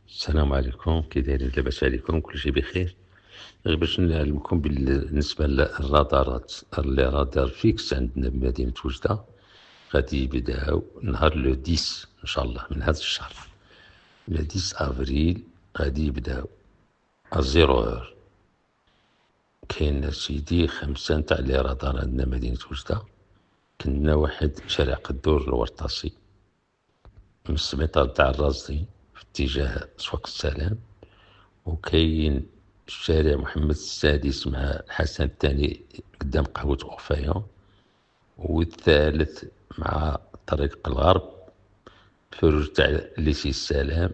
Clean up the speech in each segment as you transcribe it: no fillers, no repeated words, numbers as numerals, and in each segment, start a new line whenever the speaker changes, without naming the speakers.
السلام عليكم، كي دايرين؟ لاباس عليكم؟ كلشي بخير؟ غير باش نعلمكم بالنسبة للرادارات، رادار فيكس عندنا بمدينة وجدة غادي يبداو نهار لو 10 ان شاء الله من هذا الشهر. لو 10 افريل غادي يبداو ازيرو اور. كاين سيدي 5 نتاع لي رادار عندنا مدينة وجدة. كنا واحد شارع قدور الورطاسي من السبيطار تاع الرازي في اتجاه سوق السلام، وكاين الشارع محمد السادس مع الحسن الثاني قدام قهوة أوفايون، والثالث مع طريق الغرب الفروج تاع ليسي السلام.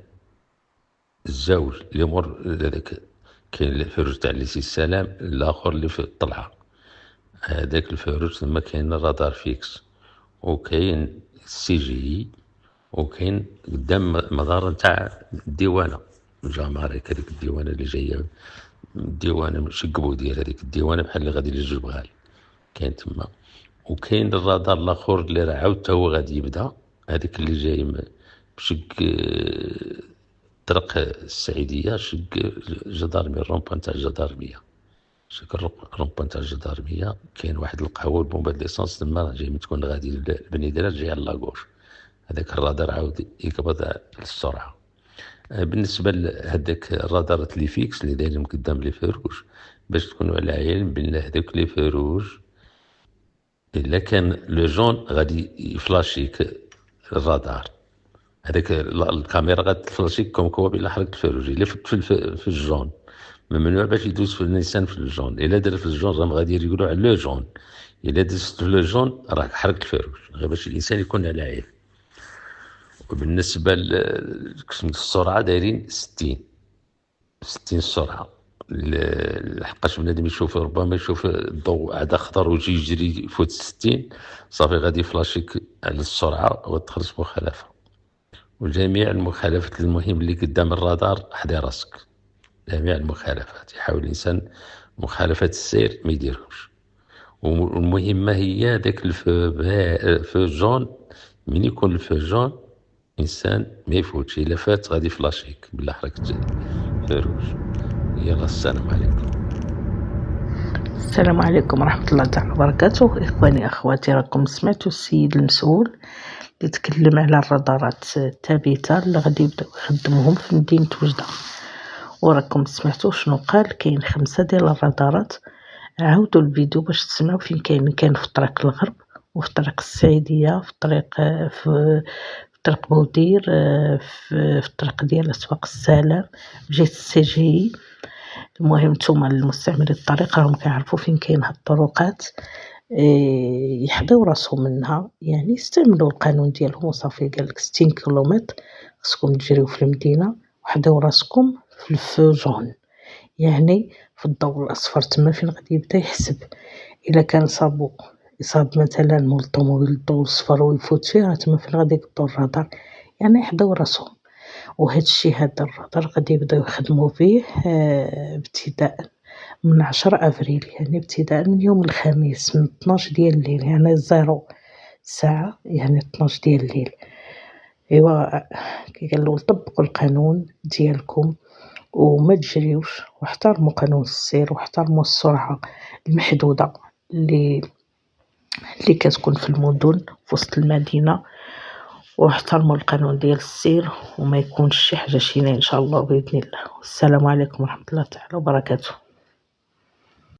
الزوج اللي مور هذاك كاين الفروج تاع ليسي السلام، الاخر اللي في الطلعة هذاك الفروج ثم كاين الرادار فيكس، وكاين السي جي، وكاين قدام مدار تاع الديوانة جاماريك، هذيك الديوانة اللي جاية الديوانة ماشي قبودية، هذيك الديوانة بحال اللي غادي للجبغال كاين تما. وكاين الرادار الاخر اللي راه عاود هو غادي يبدا، هذيك اللي جاي بشق طرق السعيدية، شق جدارمية، الرومبان تاع الجدارمية، شق الرومبان تاع الجدارمية. كاين واحد القهوة البومبا ديسونس تما راه جاي من تكون غادي لبنيدرة جاي على لاكوش، هذاك الرادار عاود يقبض السرعة. بالنسبة لهذاك الرادارات لي فيكس اللي دايرين قدام لي فروج، باش تكونوا على علم بان هذوك لي فروج الا كان لو جون غادي يفلاشيك الرادار، هذاك الكاميرا غتفلاشيك كوم كوا بلا حركت الفروج. الا في الجون ممنوع باش يدوز في النيسان في الجون، الا دار في الجون راهم غادي يقولوا على لو جون، الا دزت في لو جون راك حركت الفروج، غير باش الانسان يكون على علم. وبالنسبة للسرعة دايرين 60 السرعة، لحقاش بنادم يشوف ربما يشوف الضوء عاد خضر ويجي يجري يفوت 60 صافي غادي يفلاشيك على السرعة وتخرج مخالفة. وجميع المخالفات المهم اللي قدام الرادار حدا راسك، جميع المخالفات يحاول الإنسان مخالفات السير ما يديرهمش. والمهمة هي داك الفو جون، من يكون الفو جون إنسان ما يفوتش، إلا فات غادي فلاشيك بلا حركة فاروج. يلا السلام عليكم.
السلام عليكم ورحمة الله تعالى وبركاته. إخواني أخواتي، راكم سمعتوا السيد المسؤول اللي تكلم على الرادارات الثابتة اللي غادي يبداو يخدموهم في مدينة وجدة، وراكم سمعتوا شنو قال. كاين 5 ديال الرادارات. عاودوا الفيديو باش تسمعوا فين كاين في طريق الغرب، وفي طريق السعيدية، في طريق بودير، في الطريق ديال اسواق السلام، جهة السي جي. المهم نتوما المستعملين الطريق راهم كيعرفوا فين كاين هاد الطرقات، يحضروا راسهم منها، يعني يستعملوا القانون ديالهم وصافي. قالك 60 كيلومتر خصكم تجريو في المدينة، وحضروا راسكم في الفو جون، يعني في الضوء الاصفر تما فين غادي يبدا يحسب. الا كان يصاب مثلا مول الطوموبيل الضوء الصفر ويفوت فيه، راه تما فين غادي يقطعوا الرادار، يعني يحضروا راسهم. وهذا الشيء هذا الرادار غادي يبداو يخدموا فيه ابتداء من 10 افريل، يعني ابتداء من يوم الخميس من 12 ديال الليل، يعني 0 ساعة، يعني 12 ديال الليل. ايوا قالوا طبقوا القانون ديالكم وما تجريوش، واحترموا قانون السير، واحترموا السرعة المحدودة اللي كتكون في المدن في وسط المدينة، واحترموا القانون ديال السير، وما يكونش شي حاجة شينة ان شاء الله باذن الله. والسلام عليكم ورحمة الله تعالى وبركاته.